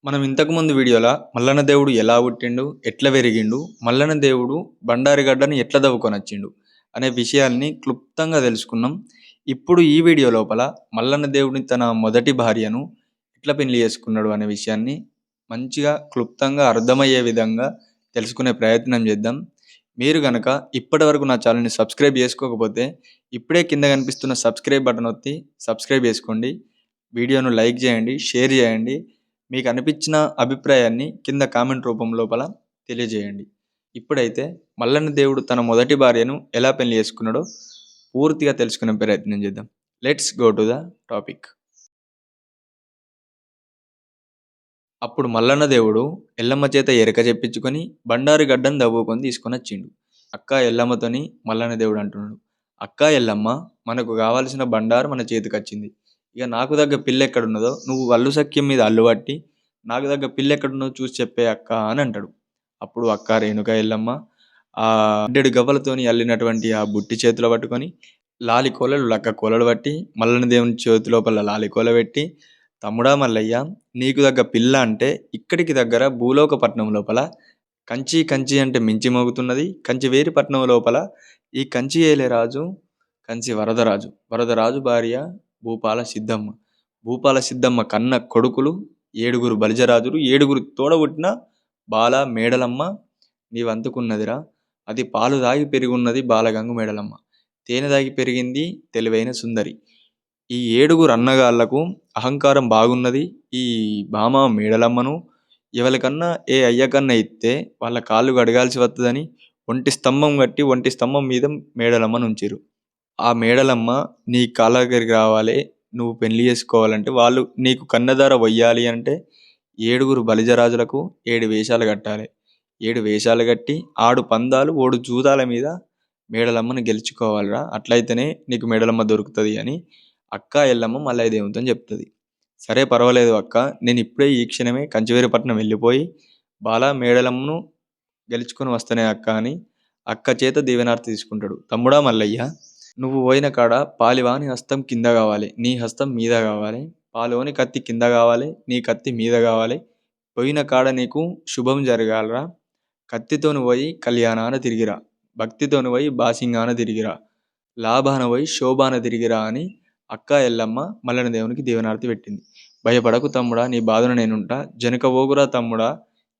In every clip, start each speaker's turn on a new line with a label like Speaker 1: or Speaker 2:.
Speaker 1: మనం ఇంతకుముందు వీడియోలో మల్లన్న దేవుడు ఎలా పుట్టిండు, ఎట్లా పెరిగిండు, మల్లన్న దేవుడు బండారిగడ్డని ఎట్లా దవ్వుకొనొచ్చిండు అనే విషయాల్ని క్లుప్తంగా తెలుసుకున్నాం. ఇప్పుడు ఈ వీడియో లోపల మల్లన్న దేవుడిని తన మొదటి భార్యను ఎట్లా పెళ్లి చేసుకున్నాడు అనే విషయాన్ని మంచిగా క్లుప్తంగా అర్థమయ్యే విధంగా తెలుసుకునే ప్రయత్నం చేద్దాం. మీరు గనక ఇప్పటివరకు నా ఛానల్ని సబ్స్క్రైబ్ చేసుకోకపోతే ఇప్పుడే కింద కనిపిస్తున్న సబ్స్క్రైబ్ బటన్ ఒత్తి సబ్స్క్రైబ్ చేసుకోండి. వీడియోను లైక్ చేయండి, షేర్ చేయండి. మీకు అనిపించిన అభిప్రాయాన్ని కింద కామెంట్ రూపం లోపల తెలియజేయండి. ఇప్పుడైతే మల్లన్న దేవుడు తన మొదటి భార్యను ఎలా పెళ్లి చేసుకున్నాడో పూర్తిగా తెలుసుకునే ప్రయత్నం చేద్దాం. Let's go to the topic. అప్పుడు మల్లన్న దేవుడు ఎల్లమ్మ చేత ఎరక చెప్పించుకొని బండారు గడ్డను దవ్వుకొని తీసుకొని వచ్చిండు. అక్క ఎల్లమ్మతోని మల్లన్న దేవుడు అంటున్నాడు, అక్క ఎల్లమ్మ, మనకు కావాల్సిన బండారు మన చేతికి వచ్చింది. ఇక నాకు దగ్గర పిల్ల ఎక్కడున్నదో నువ్వు వల్లు సఖ్యం మీద అల్లు పట్టి నాకు దగ్గర పిల్ల ఎక్కడున్నదో చూసి చెప్పే అక్క అని అంటాడు. అప్పుడు అక్క రేణుక ఎల్లమ్మ ఆ 7 గవ్వలతోని అల్లినటువంటి ఆ బుట్టి చేతిలో పట్టుకొని లాలి కోలలు లక్క కోలలు పట్టి మల్లన్న దేవుని చేతి లోపల లాలి కోల పెట్టి, తమ్ముడా మల్లయ్య, నీకు దగ్గర పిల్ల అంటే ఇక్కడికి దగ్గర భూలోక పట్నం లోపల కంచి కంచి అంటే మించి మోగుతున్నది. కంచివేరి పట్నం లోపల ఈ కంచి ఏలే రాజు కంచి వరదరాజు. వరదరాజు భార్య భూపాల సిద్ధమ్మ. భూపాల సిద్ధమ్మ కన్న కొడుకులు 7 బలిజరాజులు. 7 తోడబుట్టిన బాల మేడలమ్మ నీవంతుకున్నదిరా. అది పాలు దాగి పెరుగున్నది బాలగంగు మేడలమ్మ. తేనె దాగి పెరిగింది తెలివైన సుందరి. ఈ 7 అన్నగాళ్లకు అహంకారం బాగున్నది. ఈ భామ మేడలమ్మను ఎవరికన్నా ఏ అయ్యకన్నా ఇస్తే వాళ్ళ కాళ్ళు కడగాల్సి వస్తుందని ఒంటి స్తంభం కట్టి ఒంటి స్తంభం మీద మేడలమ్మను ఉంచిరు. ఆ మేడలమ్మ నీ కాళ్ళ దగ్గరికి రావాలి, నువ్వు పెళ్లి చేసుకోవాలంటే వాళ్ళు నీకు కన్నెదార వయ్యాలి అంటే 7 బలిజరాజులకు 7 వేషాలు కట్టాలి. 7 వేషాలు కట్టి ఆడు పందాలు ఓడు జూదాల మీద మేడలమ్మను గెలుచుకోవాలిరా, అట్లయితేనే నీకు మేడలమ్మ దొరుకుతుంది అని అక్క ఎల్లమ్మ మల్లయ్య దేవునితో చెప్తుంది. సరే పర్వాలేదు అక్క, నేను ఇప్పుడే ఈ క్షణమే కంచివేరిపట్నం వెళ్ళిపోయి బాల మేడలమ్మను గెలుచుకొని వస్తానే అక్క అని అక్క చేత దీవెనార్తి తీసుకుంటాడు. తమ్ముడా మల్లయ్య, నువ్వు పోయిన కాడ పాలివాని హస్తం కింద కావాలి, నీ హస్తం మీద కావాలి. పాలోని కత్తి కింద కావాలి, నీ కత్తి మీద కావాలి. పోయిన కాడ నీకు శుభం జరగాలరా. కత్తితోను పోయి కళ్యాణాన తిరిగిరా, భక్తితోను పోయి బాసింగాన తిరిగిరా, లాభాన పోయి శోభాన తిరిగిరా అని అక్క ఎల్లమ్మ మల్లన్న దేవునికి దీవెనార్తి పెట్టింది. భయపడకు తమ్ముడా, నీ బాధను నేనుంటా. జనకవోగురా తమ్ముడా,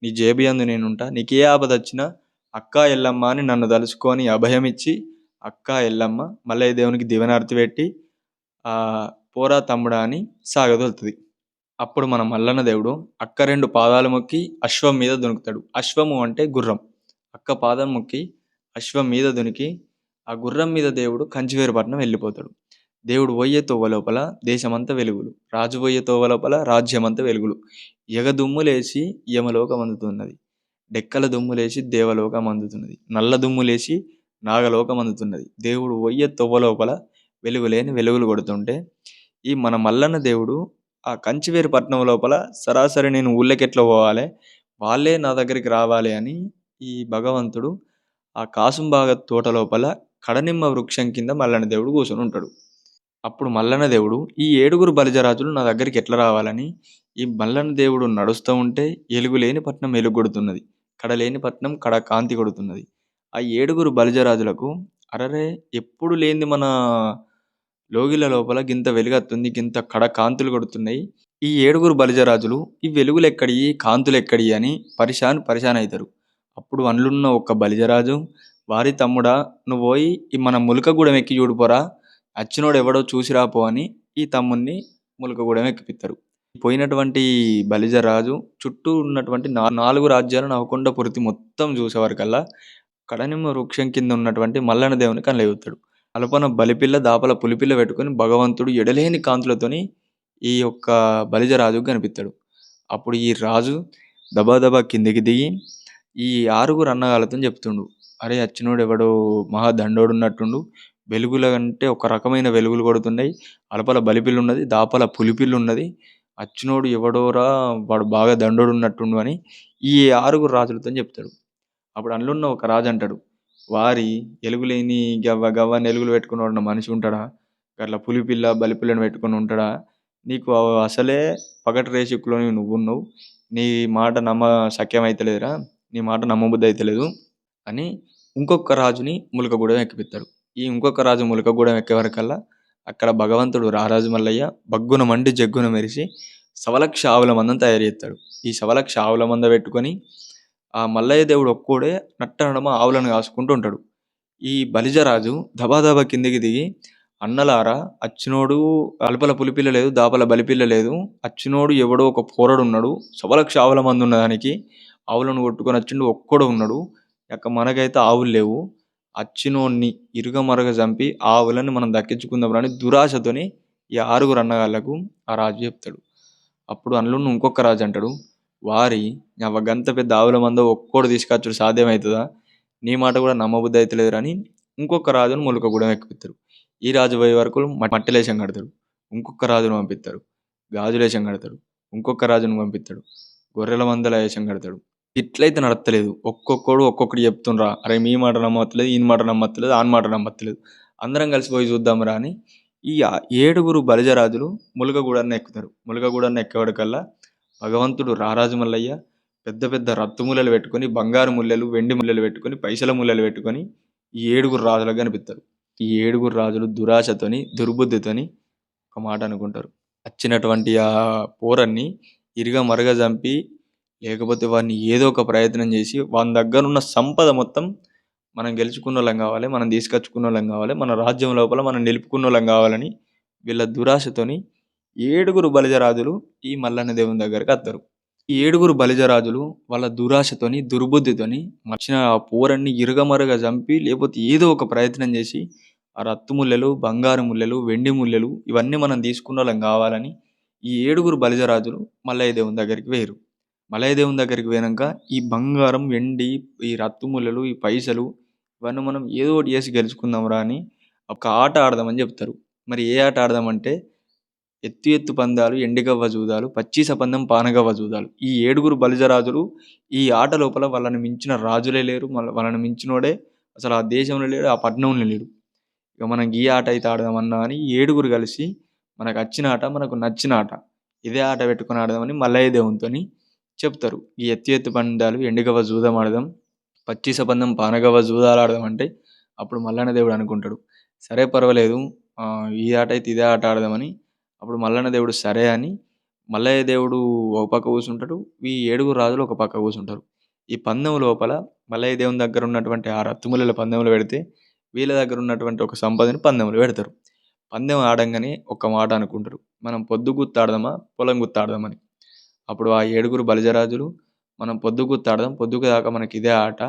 Speaker 1: నీ జేబియందు నేనుంటా. నీకే ఆపద వచ్చినా అక్క ఎల్లమ్మ అని నన్ను తలుచుకొని అభయమిచ్చి అక్క ఎల్లమ్మ మల్లయ్య దేవునికి దీవెనార్తి పెట్టి పోరా తమ్ముడా అని సాగదొలుతుంది. అప్పుడు మన మల్లన్న దేవుడు అక్క 2 పాదాలు మొక్కి అశ్వం మీద దునుకుతాడు. అశ్వము అంటే గుర్రం. అక్క పాదం మొక్కి అశ్వం మీద దునికి ఆ గుర్రం మీద దేవుడు కంచివేరిపట్నం వెళ్ళిపోతాడు. దేవుడు పోయే తోవ లోపల దేశమంతా వెలుగులు, రాజు పోయే తోవ లోపల రాజ్యమంతా వెలుగులు. ఎగదుమ్ములేసి యమలోకం అందుతున్నది, డెక్కల దుమ్ములేసి దేవలోకం అందుతున్నది, నల్ల దుమ్ములేసి నాగలోకం అందుతున్నది. దేవుడు పోయే తోవ లోపల వెలుగులేని వెలుగులు కొడుతుంటే ఈ మన మల్లన్న దేవుడు ఆ కంచివేరి పట్నం లోపల సరాసరి నేను ఊళ్ళకెట్లా పోవాలి, వాళ్ళే నా దగ్గరికి రావాలి అని ఈ భగవంతుడు ఆ కాసుంబాగ తోట లోపల కడనిమ్మ వృక్షం కింద మల్లన్న దేవుడు కూర్చొని ఉంటాడు. అప్పుడు మల్లన్న దేవుడు ఈ 7 బలిజరాజులు నా దగ్గరికి ఎట్లా రావాలని ఈ మల్లన్న దేవుడు నడుస్తూ ఉంటే ఎలుగులేని పట్నం ఎలుగు కొడుతున్నది, కడలేని పట్నం కడ కాంతి కొడుతున్నది. ఆ 7 బలిజరాజులకు అరరే ఎప్పుడు లేనిది మన లోగిల లోపల గింత వెలుగత్తుంది, గింత కడ కాంతులు కొడుతున్నాయి. ఈ 7 బలిజరాజులు ఈ వెలుగులు ఎక్కడి, కాంతులు ఎక్కడి అని పరిశాన్ అవుతారు. అప్పుడు అందులున్న ఒక బలిజరాజు, వారి తమ్ముడా, నువ్వు పోయి ఈ మన ములకగూడెం ఎక్కి చూడిపోరా, అచ్చినోడు ఎవడో చూసి రాపో అని ఈ తమ్మున్ని ములకగూడెం ఎక్కిపిస్తారు. పోయినటువంటి బలిజరాజు చుట్టూ ఉన్నటువంటి 4 రాజ్యాలు నవకొండపురతి మొత్తం చూసేవారికల్లా కడనిమ్మ వృక్షం కింద ఉన్నటువంటి మల్లన్న దేవుని కనలేగుతాడు. అలపన బలిపిల్ల దాపల పులిపిల్ల పెట్టుకొని భగవంతుడు ఎడలేని కాంతులతోని ఈ యొక్క బలిజరాజుకు కనిపిస్తాడు. అప్పుడు ఈ రాజు దబా కిందికి దిగి ఈ 6 అన్నగాళ్ళతో చెప్తుండు, అరే అచ్చినోడు ఎవడో మహా దండోడు ఉన్నట్టుండు, వెలుగుల అంటే ఒక రకమైన వెలుగులు కొడుతున్నాయి, అలపల బలిపిల్లు ఉన్నది, దాపల పులిపిల్లు ఉన్నది, అచ్చినోడు ఎవడోరా, వాడు బాగా దండోడు ఉన్నట్టుండు అని ఈ 6 రాజులతో చెప్తాడు. అప్పుడు అందులో ఒక రాజు అంటాడు, వారి ఎలుగులేని గవ్వ ఎలుగులు పెట్టుకుని మనిషి ఉంటాడా, అట్లా పులిపిల్ల బలిపిల్లను పెట్టుకొని ఉంటాడా, నీకు అసలే పగటి రేషిక్కులోని నువ్వున్నావు, నీ మాట శక్యమైతలేదురా, నీ మాట నమ్మబుద్ధి అయితలేదు అని ఇంకొక రాజుని ములకగూడెం ఎక్కిపిత్తాడు. ఈ ఇంకొక రాజు ములకగూడెం ఎక్కే వరకల్లా అక్కడ భగవంతుడు రారాజు మల్లయ్య బగ్గున మండి జగ్గున మెరిసి సవలక్ష ఆవుల మందను తయారు చేస్తాడు. ఈ సవలక్ష ఆవుల మంద పెట్టుకొని ఆ మల్లయ్య దేవుడు ఒక్కడే నట్టనడమ ఆవులను కాసుకుంటూ ఉంటాడు. ఈ బలిజరాజు దబాదబా కిందికి దిగి, అన్నలారా అచ్చినోడు అలుపల పులిపిల్ల లేదు, దాపల బలిపిల్ల లేదు, అచ్చినోడు ఎవడో ఒక పోరడున్నాడు, సవలక్ష ఆవుల మంది ఉన్నదానికి ఆవులను కొట్టుకొని వచ్చిండు ఒక్కడు ఉన్నాడు, మనకైతే ఆవులు లేవు, అచ్చినోడిని ఇరుగమరగ చంపి ఆవులని మనం దక్కించుకుందాం అని దురాశతోని ఈ 6 అన్నగాళ్ళకు ఆ రాజు చెప్తాడు. అప్పుడు అందులో ఇంకొక రాజు అంటాడు, వారి గంత పెద్ద ఆవుల మంద ఒక్కోడు తీసుకొచ్చుడు సాధ్యమవుతుందా, నీ మాట కూడా నమ్మబుద్ధి అవుతలేదు అని ఇంకొక రాజును ములకగూడెం ఎక్కిపిస్తారు. ఈ రాజు పోయే వరకు మట్టిలేశం కడతాడు, ఇంకొక రాజును పంపిస్తాడు, గాజులేశం కడతాడు, ఇంకొక రాజును పంపిస్తాడు, గొర్రెల మందల వేషం కడతాడు. ఇట్లయితే నడతలేదు. ఒక్కొక్కడు ఒక్కొక్కటి చెప్తుండ్రా, అరే మీ మాట నమ్మట్లేదు, ఈయన మాట నమ్మట్లేదు, ఆన్ మాట నమ్మట్లేదు, అందరం కలిసి పోయి చూద్దాంరా అని ఈ 7 బలిజరాజులు ములకగూడాన్ని ఎక్కుతారు. ములకగూడాన్ని ఎక్కేవాడికల్లా భగవంతుడు రారాజు మల్లయ్య పెద్ద పెద్ద రత్తు ముల్లలు పెట్టుకొని, బంగారు ముల్లెలు, వెండి ముల్లెలు పెట్టుకొని, పైసల ముల్లెలు పెట్టుకొని ఈ 7 రాజులకు కనిపిస్తారు. ఈ 7 రాజులు దురాశతోని, దుర్బుద్ధితోని ఒక మాట అనుకుంటారు. వచ్చినటువంటి ఆ పోరన్ని ఇరుగ మరగ చంపి, లేకపోతే వాడిని ఏదో ఒక ప్రయత్నం చేసి వాని దగ్గర ఉన్న సంపద మొత్తం మనం గెలుచుకున్నోళ్ళం కావాలి, మనం తీసుకొచ్చుకున్నోళ్ళం కావాలి, మన రాజ్యం లోపల మనం నిలుపుకున్నోళ్ళం కావాలని వీళ్ళ దురాశతోని 7 బలిజరాజులు ఈ మల్లన్న దేవుని దగ్గరికి వస్తారు. ఈ 7 బలిజరాజులు వాళ్ళ దురాశతోని, దుర్బుద్ధితోని వచ్చిన ఆ పోరన్ని ఇరుగమరుగ చంపి, లేకపోతే ఏదో ఒక ప్రయత్నం చేసి ఆ రత్తు ముల్లెలు, బంగారు ముల్లెలు, వెండి ముల్లెలు ఇవన్నీ మనం తీసుకున్నోళ్ళం కావాలని ఈ 7 బలిజరాజులు మల్లయ్య దేవుని దగ్గరికి వేయరు. మల్లయ్య దేవుని దగ్గరికి పోయినాక ఈ బంగారం, వెండి, ఈ రత్తు ముల్లెలు, ఈ పైసలు ఇవన్నీ మనం ఏదో ఒకటి చేసి గెలుచుకుందాంరా అని ఒక ఆట ఆడదామని చెప్తారు. మరి ఏ ఆట ఆడదామంటే ఎత్తు పందాలు, ఎండిగవ్వ జూదాలు, పచ్చీస పందెం, పానగవ్వ జూదాలు. ఈ 7 బలిజరాజులు ఈ ఆట లోపల వాళ్ళని మించిన రాజులే లేరు. వాళ్ళని మించినోడే అసలు ఆ దేశంలో లేడు, ఆ పట్టణంలో లేడు. ఇక మనం ఈ ఆట అయితే ఆడదామన్నా అని 7 కలిసి మనకు వచ్చిన ఆట, మనకు నచ్చిన ఆట, ఇదే ఆట పెట్టుకొని ఆడదామని మల్లయ్య దేవునితోని చెప్తారు. ఈ ఎత్తు పందాలు, ఎండిగవ్వ జూదం ఆడదాం, పచ్చీస పందెం, పానగవ్వ జూదాలు ఆడదాం అంటే అప్పుడు మల్లన్న దేవుడు అనుకుంటాడు, సరే పర్వాలేదు, ఈ ఆట అయితే ఇదే ఆట ఆడదామని. అప్పుడు మల్లన్న దేవుడు సరే అని మల్లయ్య దేవుడు ఒక పక్క కూర్చుంటాడు, ఈ 7 రాజులు ఒక పక్క కూర్చుంటారు. ఈ పందెం లోపల మల్లయ్య దేవుని దగ్గర ఉన్నటువంటి ఆ రత్తుముల పందెంలో పెడితే వీళ్ళ దగ్గర ఉన్నటువంటి ఒక సంపదని పందెంలో పెడతారు. పందెం ఆడంగానే ఒక మాట అనుకుంటారు, మనం పొద్దు గుత్తాడదామా, పొలం గుత్తాడదామని. అప్పుడు ఆ 7 బలిజరాజులు, మనం పొద్దు గుత్తాడదాం, పొద్దుకు దాకా మనకి ఇదే ఆట,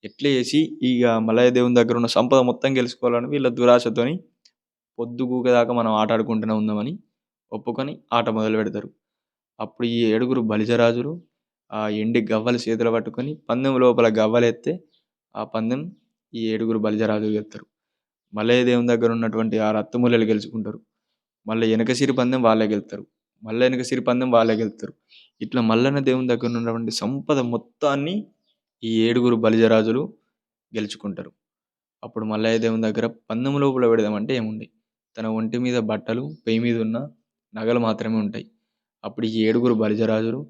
Speaker 1: ఎట్లా చేసి ఇక మల్లయ్య దేవుని దగ్గర ఉన్న సంపద మొత్తం గెలుచుకోవాలని వీళ్ళ దురాశతోని పొద్దుగూకేదాకా మనం ఆట ఆడుకుంటూనే ఉందామని ఒప్పుకొని ఆట మొదలు పెడతారు. అప్పుడు ఈ 7 బలిజరాజులు ఆ ఎండి గవ్వలు చేతిలో పట్టుకొని పందెం లోపల గవ్వలెత్తే ఆ పందెం ఈ 7 బలిజరాజులు గెలుస్తారు. మల్లయ్య దేవుని దగ్గర ఉన్నటువంటి ఆ రత్తుముల్లలు గెలుచుకుంటారు. మళ్ళీ ఎనకసిరి పందెం వాళ్ళే గెలుస్తారు. మళ్ళీ ఎనకసిరి పందెం వాళ్ళే గెలుస్తారు. ఇట్లా మల్లన్న దేవుని దగ్గర ఉన్నటువంటి సంపద మొత్తాన్ని ఈ 7 బలిజరాజులు గెలుచుకుంటారు. అప్పుడు మల్లయ్య దేవుని దగ్గర పందెం లోపల పెడదామంటే ఏముంది, తన ఒంటి మీద బట్టలు, పెయి మీద ఉన్న నగలు మాత్రమే ఉంటాయి. అప్పుడు ఈ 7 బలిజరాజులు,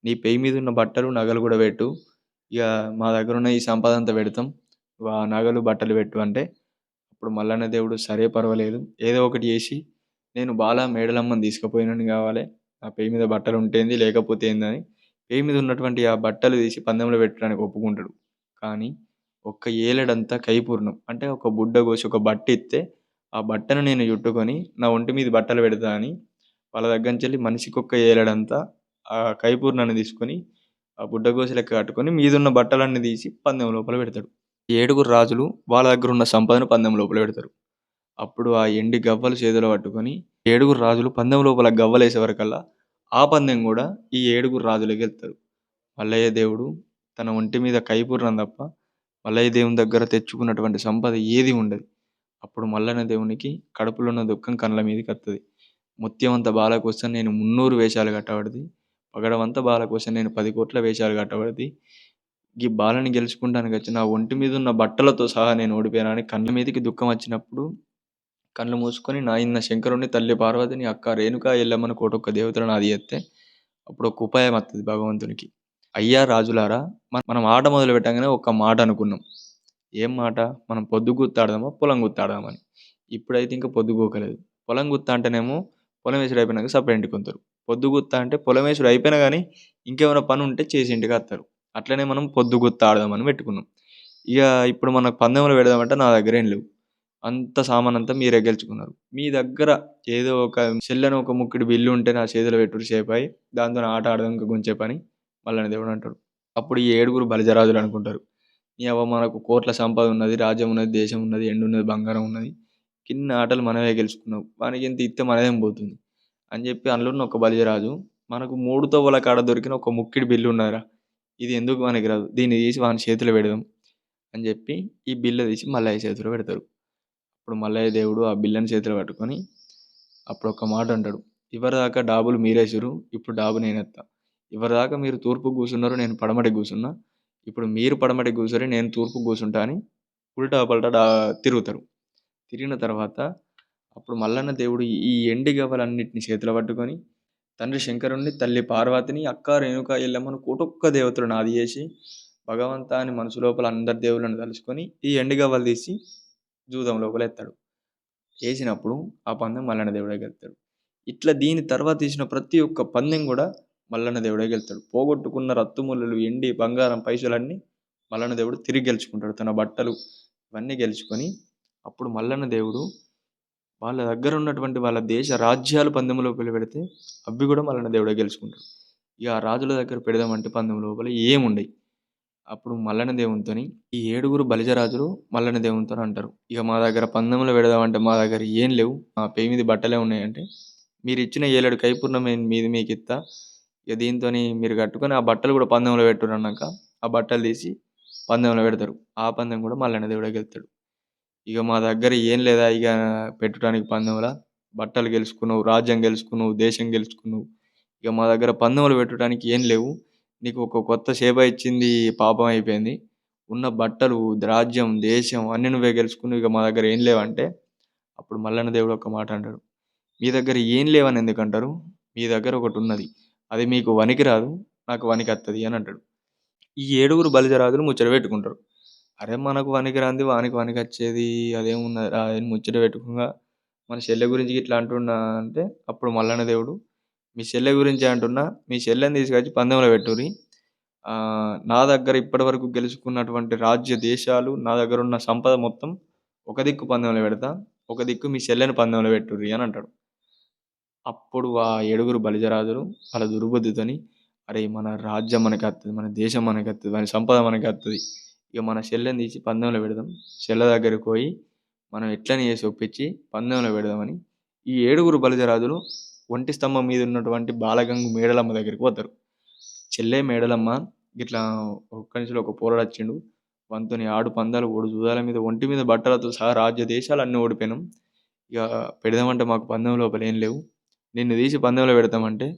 Speaker 1: నీ పెయి మీద ఉన్న బట్టలు, నగలు కూడా పెట్టు, ఇక మా దగ్గర ఉన్న ఈ సంపద అంతా పెడతాం, ఆ నగలు, బట్టలు పెట్టు అంటే అప్పుడు మల్లన్న దేవుడు సరే పర్వాలేదు, ఏదో ఒకటి చేసి నేను బాల మేడలమ్మని తీసుకుపోయినని కావాలి, ఆ పెయి మీద బట్టలు ఉంటేంది లేకపోతే ఏందని పెయి మీద ఉన్నటువంటి ఆ బట్టలు తీసి పందెంలో పెట్టడానికి ఒప్పుకుంటాడు. కానీ ఒక్క ఏలడంతా కైపూర్ణం అంటే ఒక బుడ్డ కోసి ఒక బట్ట ఇస్తే ఆ బట్టను నేను చుట్టుకొని నా ఒంటి మీద బట్టలు పెడతా అని వాళ్ళ దగ్గర నుంచి మనిషికొక్క ఏలడంతా ఆ కైపూర్ణాన్ని తీసుకొని ఆ బుడ్డ గోసి లెక్క కట్టుకొని మీదున్న బట్టలన్నీ తీసి పందెం లోపల పెడతాడు. 7 రాజులు వాళ్ళ దగ్గర ఉన్న సంపదను పందెం లోపల పెడతారు. అప్పుడు ఆ ఎండి గవ్వలు చేతిలో పట్టుకొని 7 రాజులు పందెం లోపల గవ్వలేసే వరకల్లా ఆ పందెం కూడా ఈ 7 రాజులే గెలుతారు. మల్లయ్య దేవుడు తన ఒంటి మీద కైపూర్ణం తప్ప మల్లయ్య దేవుని దగ్గర తెచ్చుకున్నటువంటి సంపద ఏది ఉండదు. అప్పుడు మల్లన్న దేవునికి కడుపులో ఉన్న దుఃఖం కళ్ళ మీదకి వస్తుంది. ముత్యమంత బాల కోసం నేను 300 వేషాలు కట్టబడింది, పగడవంత బాల కోసం నేను 10 కోట్ల వేషాలు కట్టబడింది, ఈ బాలని గెలుచుకుంటానికి వచ్చి నా ఒంటి మీద ఉన్న బట్టలతో సహా నేను ఓడిపోయానని కళ్ళ మీదకి దుఃఖం వచ్చినప్పుడు కళ్ళు మూసుకొని నా ఇన్న శంకరుని, తల్లి పార్వతిని, అక్క రేణుక, ఎల్లమ్మని కోటొక్క దేవతలను ఆది చేస్తే అప్పుడు ఒక ఉపాయం వత్తది భగవంతునికి. అయ్యా రాజులారా! మనం ఆట మొదలు పెట్టంగానే ఒక మాట అనుకున్నాం. ఏం మాట? మనం పొద్దు గుర్తాడదామా? పొలం గుర్తాడదామని. ఇప్పుడైతే ఇంక పొద్దు గూకలేదు. పొలం గుత్త అంటేనేమో పొలం యేసుడు అయిపోయినాక సపరేట్ ఇంటికొంతరు. పొద్దు గుత్త అంటే పొలం యేసుడు అయిపోయినా గానీ ఇంకేమైనా పనుంటే చేసి ఇంటికత్తరు. అట్లనే మనం పొద్దు గుత్త ఆడదామని పెట్టుకున్నాం. ఇగ ఇప్పుడు మనకు పందెంలు పెడదామంటే నా దగ్గరేం లేవు. అంత సామానంతా మీరే గెలుచుకున్నారు. మీ దగ్గర ఏదో ఒక చెల్లని ఒక ముక్కిడి బిల్లు ఉంటే నా చేతిలో పెట్టుర్రి సేపాయి. దాంతోని ఆట ఆడదాం ఇంక కొంచెం సేపని మల్లన్న దేవుడు అంటాడు. అప్పుడు ఈ ఏడుగురు బలిజరాజులు అనుకుంటారు. నీయవ్వ మనకు కోట్ల సంపద ఉన్నది, రాజ్యం ఉన్నది, దేశం ఉన్నది, ఎండున్నది, బంగారం ఉన్నది. కిన్ని ఆటలు మనమే గెలుచుకున్నాం. వానికింత ఇత్తే మనదేం పోతుంది అని చెప్పి అందులోని ఒక బలిజరాజు మనకు 3 తోవ్వల కాడ దొరికిన ఒక ముక్కిడి బిల్లు ఉన్నదిరా. ఇది ఎందుకు పనికిరాదు. దీన్ని తీసి వాని చేతిలో పెడదాం అని చెప్పి ఈ బిల్ల తీసి మల్లయ్య చేతిలో పెడతారు. అప్పుడు మల్లయ్య దేవుడు ఆ బిల్లని చేతిలో పట్టుకొని అప్పుడు ఒక మాట అంటాడు. ఇవరిదాకా డాబులు మీరేసిర్రు. ఇప్పుడు డాబు నేనేత్తా. ఇవరిదాకా మీరు తూర్పుకు కూసున్నారు. నేను పడమటికి కూసున్నా. ఇప్పుడు మీరు పడమటికి కూర్చోరి. నేను తూర్పుకు కూసుంటా అని ఉల్టా పల్టా తిరుగుతారు. తిరిగిన తర్వాత అప్పుడు మల్లన్న దేవుడు ఈ ఎండి గవ్వలన్నిటిని చేతిలో పట్టుకొని తండ్రి శంకరుడిని, తల్లి పార్వతిని, అక్క రేణుక ఎల్లమ్మను కోటొక్క దేవతలను ఆది చేసి భగవంతా అని మనసు లోపల అందరి దేవుళ్ళను తలుచుకొని ఈ ఎండు గవ్వలు తీసి జూదం లోపల ఎత్తాడు. ఏసినప్పుడు ఆ పందెం మల్లన్న దేవుడే గెలుతాడు. ఇట్లా దీని తర్వాత తీసిన ప్రతి ఒక్క పందెం కూడా మల్లన్న దేవుడే గెలుతాడు. పోగొట్టుకున్న రత్తుముళ్ళు, ఎండి, బంగారం, పైసలన్నీ మల్లన్న దేవుడు తిరిగి గెలుచుకుంటాడు. తన బట్టలు ఇవన్నీ గెలుచుకొని అప్పుడు మల్లన్న దేవుడు వాళ్ళ దగ్గర ఉన్నటువంటి వాళ్ళ దేశ రాజ్యాలు పందెం లోపల పెడితే అవి కూడా మల్లన్న దేవుడే గెలుచుకుంటాడు. ఇక ఆ రాజుల దగ్గర పెడదామంటే పందెం లోపల ఏముండయి. అప్పుడు మల్లన్న దేవునితోని ఈ ఏడుగురు బలిజరాజులు మల్లన్న దేవునితోని అంటారు. ఇక మా దగ్గర పందెంలో పెడదామంటే మా దగ్గర ఏం లేవు. మా పేయి మీద బట్టలే ఉన్నాయంటే మీరు ఇచ్చిన 7 కైపూర్ణం మీది మీకు ఇత్తా. ఇక దీంతోని మీరు కట్టుకొని ఆ బట్టలు కూడా పందెంలో పెట్టుర్రు అన్నాక ఆ బట్టలు తీసి పందెంలో పెడతారు. ఆ పందెం కూడా మల్లన్న దేవుడే గెలుతాడు. ఇక మా దగ్గర ఏం లేదా ఇక పెట్టడానికి పందెంలా బట్టలు గెలుచుకున్నావు, రాజ్యం గెలుచుకున్నావు, దేశం గెలుచుకున్నావు. ఇక మా దగ్గర పందెంలు పెట్టడానికి ఏం లేవు. నీకు ఒక కొత్త సేవ ఇచ్చింది పాపం అయిపోయింది. ఉన్న బట్టలు, రాజ్యం, దేశం అన్నీ నువ్వే గెలుచుకున్నావు. ఇక మా దగ్గర ఏం లేవంటే అప్పుడు మల్లన్న దేవుడు ఒక మాట అంటాడు. మీ దగ్గర ఏం లేవని ఎందుకంటారు? మీ దగ్గర ఒకటి ఉన్నది. అది మీకు వనికి రాదు, నాకు వనికత్తది అని అంటాడు. ఈ ఏడుగురు బలిజరాజులు ముచ్చట పెట్టుకుంటారు. అరే మనకు వనికి రాంది వానికి వనికచ్చేది అదేమున్నదిరా అని ముచ్చట పెట్టుకోగా మన చెల్లె గురించి ఇట్లా అంటున్నా అంటే అప్పుడు మల్లన్న దేవుడు మీ చెల్లె గురించే అంటున్నా. మీ చెల్లెని తీసుకొచ్చి పందెంలో పెట్టుర్రి. నా దగ్గర ఇప్పటివరకు గెలుచుకున్నటువంటి రాజ్య దేశాలు, నా దగ్గర ఉన్న సంపద మొత్తం ఒక దిక్కు పందెంలో పెడతా. ఒక దిక్కు మీ చెల్లెని పందెంలో పెట్టుర్రి అని అంటాడు. అప్పుడు ఆ ఏడుగురు బలిజరాజులు వాళ్ళ దుర్బుద్ధితోని అరే మన రాజ్యం మనకత్తది, మన దేశం మనకత్తది, మన సంపద మనకత్తది. ఇక మన చెల్లెని తీసి పందెంలో పెడదాం. చెల్లె దగ్గరికి పోయి మనం ఎట్లని చేసి ఒప్పించి పందెంలో పెడదామని ఈ ఏడుగురు బలిజరాజులు ఒంటి స్తంభం మీద ఉన్నటువంటి బాలగంగు మేడలమ్మ దగ్గరికి పోతారు. చెల్లె మేడలమ్మ ఇట్లా ఒక్క నుంచి ఒక పోరాడు వచ్చిండు. వంతోని ఆడు పందాలు ఓడు జూదాల మీద ఒంటి మీద బట్టలతో సహా రాజ్య దేశాలు అన్నీ ఓడిపోయినాం. ఇక పెడదామంటే మాకు పందెం లోపల ఏం లేవు. నిన్ను తీసి పందెంలో పెడతామంటే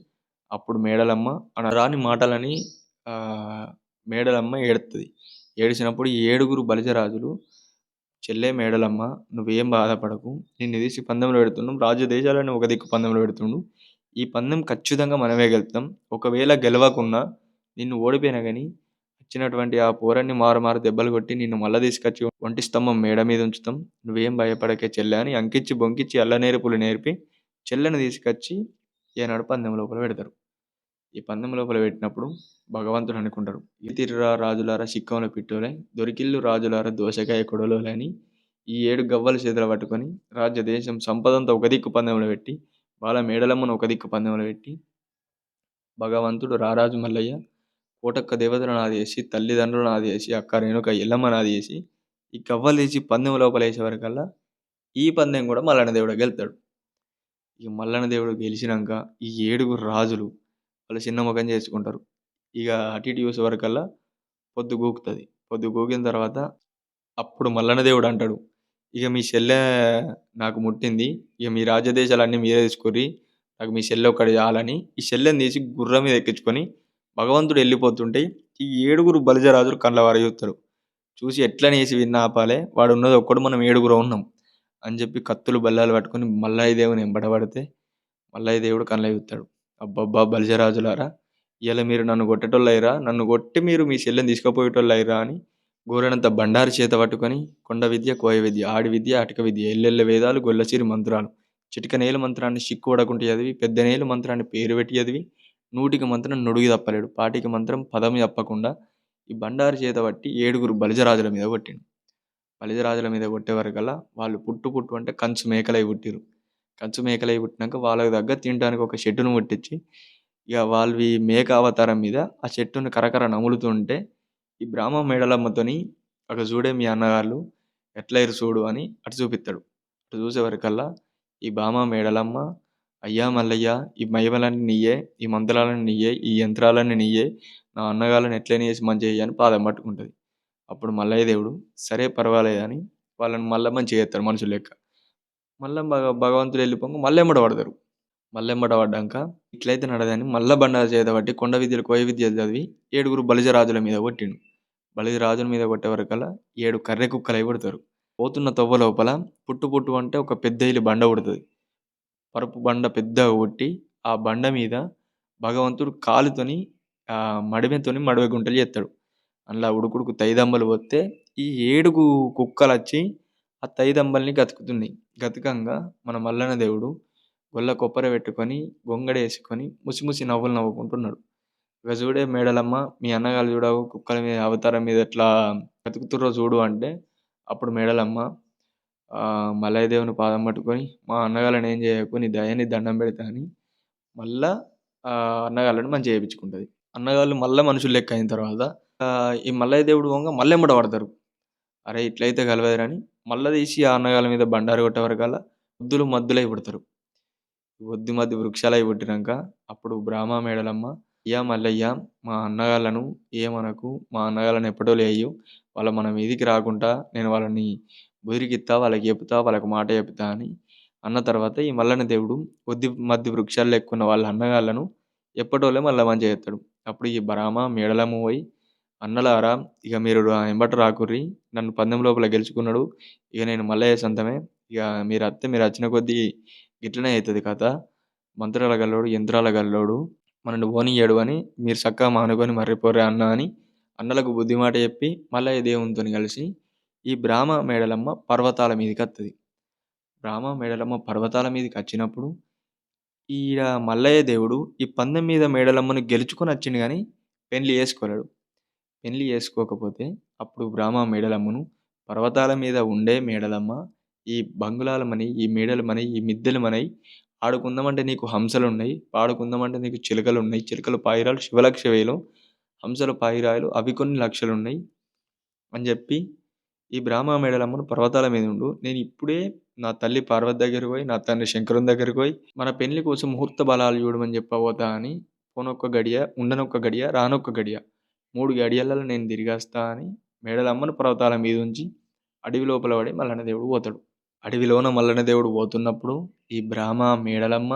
Speaker 1: అప్పుడు మేడలమ్మ రాని మాటలని మేడలమ్మ ఏడుస్తుంది. ఏడిచినప్పుడు ఈ ఏడుగురు బలిజరాజులు చెల్లె మేడలమ్మ నువ్వేం బాధపడకు. నిన్ను తీసి పందెంలో పెడుతున్నాం. రాజ్య దేశాలని ఒక దిక్కు పందెంలో పెడుతుండు. ఈ పందెం ఖచ్చితంగా మనమే గెలుస్తాం. ఒకవేళ గెలవకున్నా నిన్ను ఓడిపోయినా కానీ వచ్చినటువంటి ఆ పోరాన్ని మారు దెబ్బలు కొట్టి నిన్ను మళ్ళీ తీసుకొచ్చి ఒంటి స్తంభం మేడ మీద ఉంచుతాం. నువ్వేం భయపడకే చెల్లె అని అంకించి బొంకిచ్చి అల్లనేర్పులు నేర్పి చెల్లెని తీసుకొచ్చి ఏనాడు పందెం లోపల పెడతారు. ఈ పందెం లోపల పెట్టినప్పుడు భగవంతుడు అనుకుంటాడు ఇతిర్రా రాజులారా సిక్కంలో పిట్టోలే దొరికిల్లు రాజులారా దోసకాయ కొడలోలే అని ఈ 7 గవ్వల చేతులు పట్టుకొని రాజ్య దేశం సంపదంతా ఒక దిక్కు పందెంలో పెట్టి వాళ్ళ మేడలమ్మను ఒక దిక్కు పందెంలో పెట్టి భగవంతుడు రారాజు మల్లయ్య కోటొక్క దేవతలను ఆది చేసి తల్లిదండ్రులను ఆది చేసి అక్క రేణుక ఎల్లమ్మను ఆది చేసి ఈ గవ్వలు తీసి పందెం లోపల వేసే వరకల్లా ఈ పందెం కూడా మల్లన్న దేవుడు గెలుతాడు. ఇక మల్లన్న దేవుడు గెలిచినాక ఈ 7 రాజులు వాళ్ళు చిన్న ముఖం చేసుకుంటారు. ఇక అటు ఇటు చూసే వరకల్లా పొద్దు గూకుతుంది. పొద్దు గూకిన తర్వాత అప్పుడు మల్లన్న దేవుడు అంటాడు ఇక మీ చెల్లె నాకు ముట్టింది. ఇక మీ రాజ్యదేశాలన్నీ మీరే తీసుకుర్రి. నాకు మీ చెల్లె ఒక్కటి చాలని ఈ చెల్లెని తీసి గుర్రం మీద ఎక్కించుకొని భగవంతుడు వెళ్ళిపోతుంటే ఈ 7 బలిజరాజులు కళ్ళవారు చూస్తారు. చూసి ఎట్లనేసి విన్న ఆపాలే వాడు ఉన్నది ఒక్కడు మనం 7 ఉన్నాం అని చెప్పి కత్తులు బల్లాలు పట్టుకొని మల్లయ్య దేవుని వెంబడబడితే మల్లయ్య దేవుడు కళ్ళ చూస్తాడు. అబ్బబ్బా బలిజరాజులారా ఇయాల మీరు నన్ను కొట్టేటోళ్ళయిరా, నన్ను కొట్టి మీరు మీ చెల్లెని తీసుకుపోయేటోళ్ళయిరా అని గోరడంత బండారి చేత పట్టుకొని కొండ విద్య, కోయ విద్య, ఆడి విద్య, అటక విద్య, ఎల్లెల్ల వేదాలు, గొల్లసిరి మంత్రాలు, చిటికనేలు మంత్రాన్ని సిక్కు పడకుంట చదివి, పెద్దనేలు మంత్రాన్ని పేరు పెట్టి చదివి, నూటికి మంత్రం నుడివి తప్పలేడు, పాటికి మంత్రం పదం తప్పకుండా ఈ బండారి చేత పట్టి 7 బలిజరాజుల మీద కొట్టిండు. బలిజరాజుల మీద కొట్టే వరకల్లా వాళ్ళు పుట్టు పుట్టు అంటే కంచు మేకలై పుట్టిర్రు. కంచు మేకలై పుట్టినాక వాళ్ళకి దగ్గర తినడానికి ఒక చెట్టును ముట్టించి ఇక వాళ్ళవి మేక అవతారం మీద ఆ చెట్టుని కరకర నములుతుంటే ఈ బ్రాహ్మ మేడలమ్మతోని అక్కడ చూడే మీ అన్నగారు ఎట్లయిరు చూడు అని అటు చూపిస్తాడు. అటు చూసే వరకల్లా ఈ బామ మేడలమ్మ, అయ్యా మల్లయ్య, ఈ మహిమలన్నీ నీయే, ఈ మంత్రాలన్నీ నీయే, ఈ యంత్రాలన్నీ నీయే, నా అన్నగాళ్ళని ఎట్లయినా చేసి మంచి చెయ్యి అని పాదం పట్టుకుంటుంది. అప్పుడు మల్లయ్య దేవుడు సరే పర్వాలేదు అని వాళ్ళని మళ్ళీ మంచిగా చేస్తాడు మనుషులు లెక్క. మళ్ళీ భగవంతుడు వెళ్ళిపోగా మళ్ళీ ఎమ్మట పడతారు. మళ్ళీ ఎమ్మట పడ్డాక ఇట్లయితే నడదని మళ్ళా బండారు చేత పట్టి కొండ విద్యలు, కోయ విద్యలు చదివి 7 బలిజరాజుల మీద కొట్టిండు. బలిజరాజుల మీద కొట్టే వరకల్లా 7 కర్రె కుక్కలు అయి పుడతారు. పోతున్న తవ్వ లోపల పుట్టు పుట్టు అంటే ఒక పెద్ద ఇల్లు బండ పుడుతుంది. పరుపు బండ పెద్దగా కొట్టి ఆ బండ మీద భగవంతుడు కాలుతోని మడిమెతోని మడవ గుంటలు చేస్తాడు. అందులో ఉడుకుడుకు తైదంబలు పోతే ఈ 7 కుక్కలు వచ్చి ఆ తైదంబల్ని గతుకుతున్నాయి. గతకంగా మన మల్లన్న దేవుడు గొల్ల కొప్పర పెట్టుకొని గొంగడేసుకొని ముసిముసి నవ్వులు నవ్వుకుంటున్నాడు. ఇక చూడే మేడలమ్మ, మీ అన్నగారు చూడవు కుక్కల మీద అవతారం మీద ఎట్లా బతుకుతుర్రో చూడు అంటే అప్పుడు మేడలమ్మ మల్లయ్య దేవుని పాదం పట్టుకొని మా అన్నగాళ్ళని ఏం చేయకు, నీ దయని దండం పెడతా అని మళ్ళా అన్నగాళ్ళని మంచిగా చేయించుకుంటుంది. అన్నగాళ్ళు మళ్ళీ మనుషులు లెక్క అయిన తర్వాత ఈ మల్లయ్య దేవుడు పోగా మళ్ళీ ఎమ్మట పడతారు. అరే ఇట్లయితే కలవదురని మళ్ళీ తీసి ఆ అన్నగాళ్ళ మీద బండారు కొట్టే వరకల్లా ముద్దులు మద్దులై పుడతారు. ఒద్ది మధ్య వృక్షాలై పుట్టినాక అప్పుడు బ్రాహ్మ మేడలమ్మ, అయ్యా మల్లయ్య, మా అన్నగాళ్ళను ఏమనకు, మా అన్నగాళ్ళని ఎప్పటో లేయు, వాళ్ళ మన మీదికి రాకుండా నేను వాళ్ళని బుదిరికిత్తా, వాళ్ళకి చెప్తా, వాళ్ళకి మాట చెప్తా అని అన్న తర్వాత ఈ మల్లన్న దేవుడు ఒద్ది మధ్య వృక్షాలు ఎక్కున్న వాళ్ళ అన్నగాళ్ళను ఎప్పటోలే మళ్ళీ మంచిగా చేస్తాడు. అప్పుడు ఈ బ్రాహ్మ మేడలమ్మ పోయి, అన్నలారా ఇక మీరు ఎంబట రాకుర్రి, నన్ను పందెం లోపల గెలుచుకున్నాడు, ఇక నేను మల్లయ్య సొంతమే, ఇక మీరు వచ్చిన కొద్దీ గిట్లనే అవుతుంది కథ, మంత్రాల గల్లోడు యంత్రాల గల్లోడు మనల్ని పోనీయడు అని మీరు చక్కగా మానుకొని మర్రిపోర్రే అన్న అని అన్నలకు బుద్ధి మాట చెప్పి మల్లయ్య దేవునితో కలిసి ఈ బ్రాహ్మ మేడలమ్మ పర్వతాల మీదకి వస్తుంది. బ్రాహ్మ మేడలమ్మ పర్వతాల మీదకి వచ్చినప్పుడు ఈడ మల్లయ్య దేవుడు ఈ పందెం మీద మేడలమ్మను గెలుచుకొని వచ్చిండు కానీ పెళ్లి చేసుకోలేడు. పెళ్లి చేసుకోకపోతే అప్పుడు బ్రాహ్మ మేడలమ్మను పర్వతాల మీద ఉండే మేడలమ్మ, ఈ బంగుళాలమని, ఈ మేడలమని, ఈ మిద్దెలమని ఆడుకుందామంటే నీకు హంసలున్నాయి, పాడుకుందామంటే నీకు చిలుకలున్నాయి, చిలుకలు పాయిరాలు శివలక్ష వేలు, హంసలు పాయిరాయలు అవి కొన్ని లక్షలున్నాయి అని చెప్పి ఈ బ్రాహ్మ మేడలమ్మను పర్వతాల మీద ఉండు, నేను ఇప్పుడే నా తల్లి పార్వతి దగ్గరికి పోయి, నా తండ్రి శంకరుని దగ్గరికి పోయి మన పెళ్లి కోసం ముహూర్త బలాలు చూడమని చెప్పబోతా అని పోనొక్క గడియ, ఉండనొక్క గడియ, రానొక్క గడియ 3 గడియలలో నేను తిరిగొస్తా అని మేడలమ్మను పర్వతాల మీద ఉంచి అడవి లోపల పడి మల్లన్న దేవుడు పోతాడు. అడవిలోన మల్లన్న దేవుడు పోతున్నప్పుడు ఈ బ్రాహ్మ మేడలమ్మ